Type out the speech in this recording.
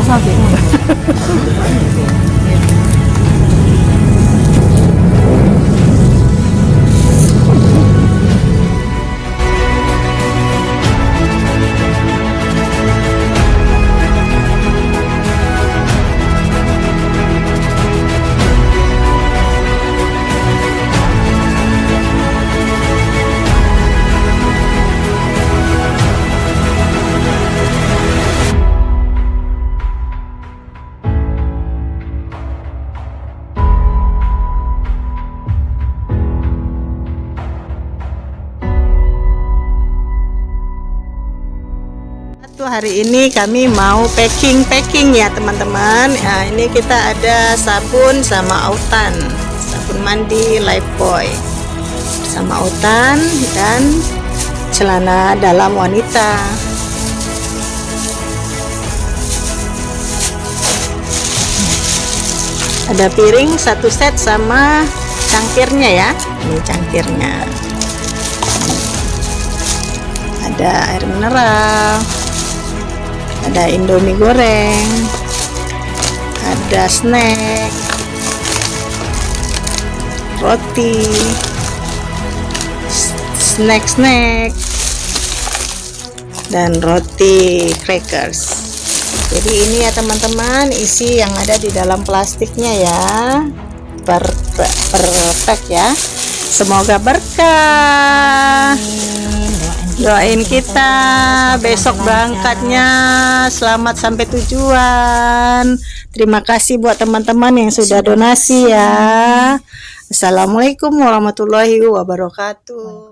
wasabi. Hari ini kami mau packing ya teman-teman. Nah, ini kita ada sabun sama autan, sabun mandi Lifebuoy sama autan dan celana dalam wanita. Ada piring satu set sama cangkirnya ya. Ini cangkirnya. Ada air mineral, ada Indomie goreng, ada snack, roti, snack, dan roti crackers. Jadi ini ya teman-teman isi yang ada di dalam plastiknya ya, per pack ya. Semoga berkah. Doain kita besok berangkatnya selamat sampai tujuan. Terima kasih buat teman-teman yang sudah donasi ya. Assalamualaikum warahmatullahi wabarakatuh.